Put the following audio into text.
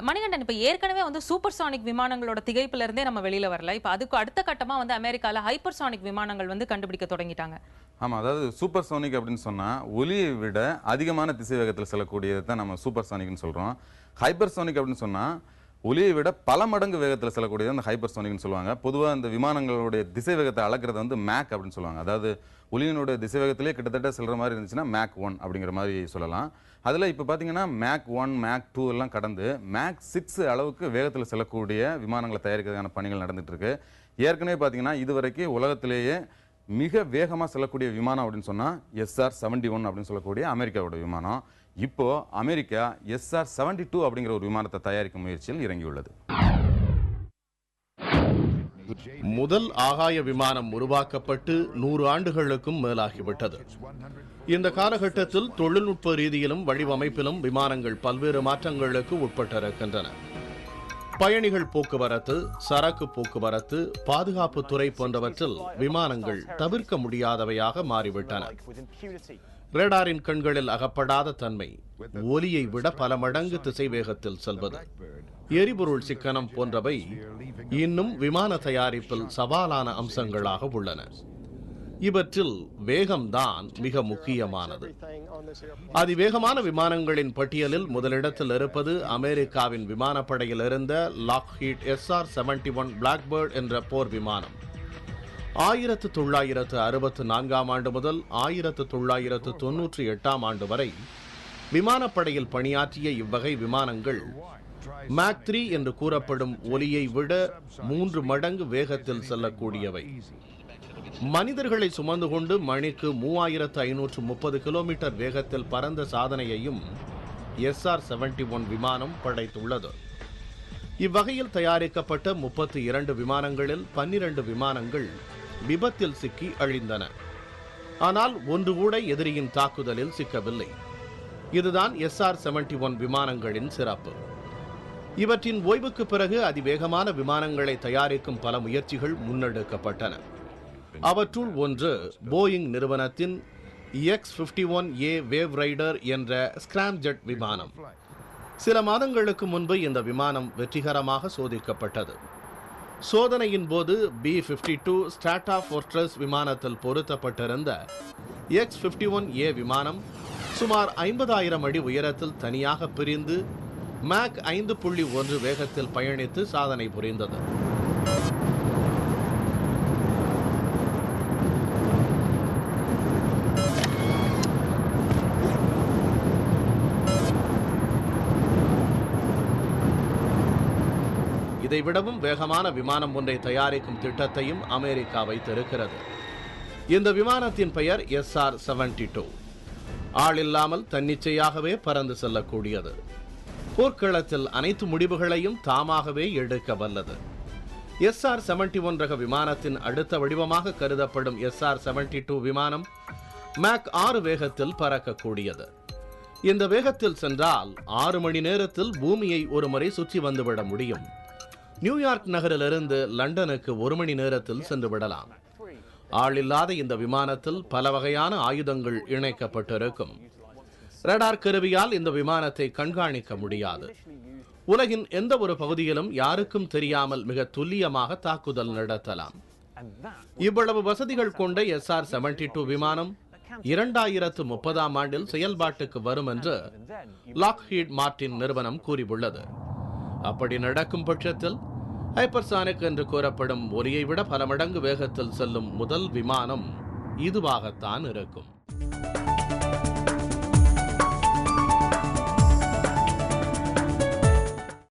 மணிகண்டன், இப்ப ஏற்கனவே வந்து சூப்பர்சானிக் விமானங்களோட திகைப்புல இருந்தே நம்ம வெளியில வரல. இப்ப அதுக்கு அடுத்த கட்டமா வந்து அமெரிக்கால ஹைப்பர்சானிக் விமானங்கள் வந்து கண்டுபிடிக்க தொடங்கிட்டாங்க. ஆமா, அதாவது சூப்பர்சோனிக் அப்படின்னு சொன்னா ஒலியை விட அதிகமான திசை வேகத்தில் செல்லக்கூடியதை தான் நம்ம சூப்பர்சானிக்னு சொல்றோம். ஹைப்பர்சோனிக் அப்படின்னு சொன்னா ஒலியை விட பல மடங்கு வேகத்தில் செல்லக்கூடியது அந்த ஹைப்பர்சோனிக்னு சொல்லுவாங்க. பொதுவாக இந்த விமானங்களுடைய திசை வேகத்தை அளக்கிறது வந்து மேக் அப்படின்னு சொல்லுவாங்க. அதாவது ஒலியினுடைய திசை வேகத்திலே கிட்டத்தட்ட செல்ற மாதிரி இருந்துச்சுன்னா மேக் 1 அப்படிங்கிற மாதிரி சொல்லலாம். அதில் இப்போ பார்த்தீங்கன்னா மேக் 1, மேக் 2 எல்லாம் கடந்து மேக் 6 அளவுக்கு வேகத்தில் செல்லக்கூடிய விமானங்களை தயாரிக்கிறதுக்கான பணிகள் நடந்துட்டு இருக்கு. ஏற்கனவே பார்த்தீங்கன்னா இதுவரைக்கும் உலகத்திலேயே மிக வேகமாக செல்லக்கூடிய விமானம் அப்படின்னு சொன்னால் SR-71 அப்படின்னு சொல்லக்கூடிய அமெரிக்காவோட விமானம். இப்போ அமெரிக்கா SR-72 அப்படிங்கிற ஒரு விமானத்தை தயாரிக்கும் முயற்சியில் இறங்கியுள்ளது. முதல் ஆகாய விமானம் உருவாக்கப்பட்டு 100 ஆண்டுகளுக்கும் மேலாகிவிட்டது. இந்த காலகட்டத்தில் தொழில்நுட்ப ரீதியிலும் வடிவமைப்பிலும் விமானங்கள் பல்வேறு மாற்றங்களுக்கு உட்பட்டிருக்கின்றன. பயணிகள் போக்குவரத்து, சரக்கு போக்குவரத்து, பாதுகாப்பு துறை போன்றவற்றில் விமானங்கள் தவிர்க்க முடியாதவையாக மாறிவிட்டன. ரேடாரின் கண்களில் அகப்படாத தன்மை, ஒலியை விட பல மடங்கு திசை வேகத்தில் செல்வது, எரிபொருள் சிக்கனம் போன்றவை இன்னும் விமான தயாரிப்பில் சவாலான அம்சங்களாக உள்ளன. இவற்றில் வேகம்தான் மிக முக்கியமானது. அதிவேகமான விமானங்களின் பட்டியலில் முதலிடத்தில் இருப்பது அமெரிக்காவின் விமானப்படையில் இருந்த லாக்ஹீட் SR-71 பிளாக்பேர்ட் என்ற போர் விமானம். 1964 ஆண்டு முதல் 1998 ஆண்டு வரை விமானப்படையில் பணியாற்றிய இவ்வகை விமானங்கள் மேக் 3 என்று கூறப்படும் ஒலியை விட 3 மடங்கு வேகத்தில் செல்லக்கூடியவை. மனிதர்களை சுமந்து கொண்டு மணிக்கு 3530 கிலோமீட்டர் வேகத்தில் பறந்த சாதனையையும் SR-71 விமானம் படைத்துள்ளது. இவ்வகையில் தயாரிக்கப்பட்ட 32 விமானங்களில் 12 விமானங்கள் விபத்தில் சிக்கி அழிந்தன. ஆனால் ஒன்று கூட எதிரியின் தாக்குதலில் சிக்கவில்லை. இதுதான் SR-71 விமானங்களின் சிறப்பு. இவற்றின் ஓய்வுக்கு பிறகு அதிவேகமான விமானங்களை தயாரிக்கும் பல முயற்சிகள் முன்னெடுக்கப்பட்டன. அவற்றுள் ஒன்று போயிங் நிறுவனத்தின் X-51A வேவ் ரைடர் என்ற ஸ்கிராம்ஜெட் விமானம். சில மாதங்களுக்கு முன்பு இந்த விமானம் வெற்றிகரமாக சோதிக்கப்பட்டது. சோதனையின் போது B-52 ஸ்ட்ராட்டோஃபோர்ட்ரஸ் விமானத்தில் பொருத்தப்பட்டிருந்த X-51A விமானம் சுமார் 50,000 அடி உயரத்தில் தனியாக பிரிந்து மேக் 5.1 வேகத்தில் பயணித்து சாதனை புரிந்தது. இதைவிடவும் வேகமான விமானம் ஒன்றை தயாரிக்கும் திட்டத்தையும் அமெரிக்கா வைத்திருக்கிறது. இந்த விமானத்தின் பெயர் SR-72. ஆள் இல்லாமல் தன்னிச்சையாகவே பறந்து செல்லக்கூடியது. போர்க்களத்தில் அனைத்து முடிவுகளையும் தாமாகவே எடுக்க வல்லது. SR-71 ரக விமானத்தின் அடுத்த வடிவமாக கருதப்படும் SR-72 விமானம் மேக் 6 வேகத்தில் பறக்கக்கூடியது. இந்த வேகத்தில் சென்றால் 6 மணி நேரத்தில் பூமியை ஒரு முறை சுற்றி வந்துவிட முடியும். நியூயார்க் நகரிலிருந்து லண்டனுக்கு 1 மணி நேரத்தில் சென்று விடலாம். ஆள் இல்லாத இந்த விமானத்தில் பல வகையான ஆயுதங்கள் இணைக்கப்பட்டிருக்கும். ரடார் கருவியால் இந்த விமானத்தை கண்காணிக்க முடியாது. உலகின் எந்த ஒரு பகுதியிலும் யாருக்கும் தெரியாமல் மிக துல்லியமாக தாக்குதல் நடத்தலாம். இவ்வளவு வசதிகள் கொண்ட SR-72 விமானம் 2030 ஆண்டில் செயல்பாட்டுக்கு வரும் என்று லாக்ஹீட் மார்டின் நிறுவனம் கூறியுள்ளது. அப்படி நடக்கும் பட்சத்தில் ஹைப்பர்சானிக் என்று கூறப்படும் ஒலியை விட பல மடங்கு வேகத்தில் செல்லும் முதல் விமானம் இதுவாகத்தான் இருக்கும்.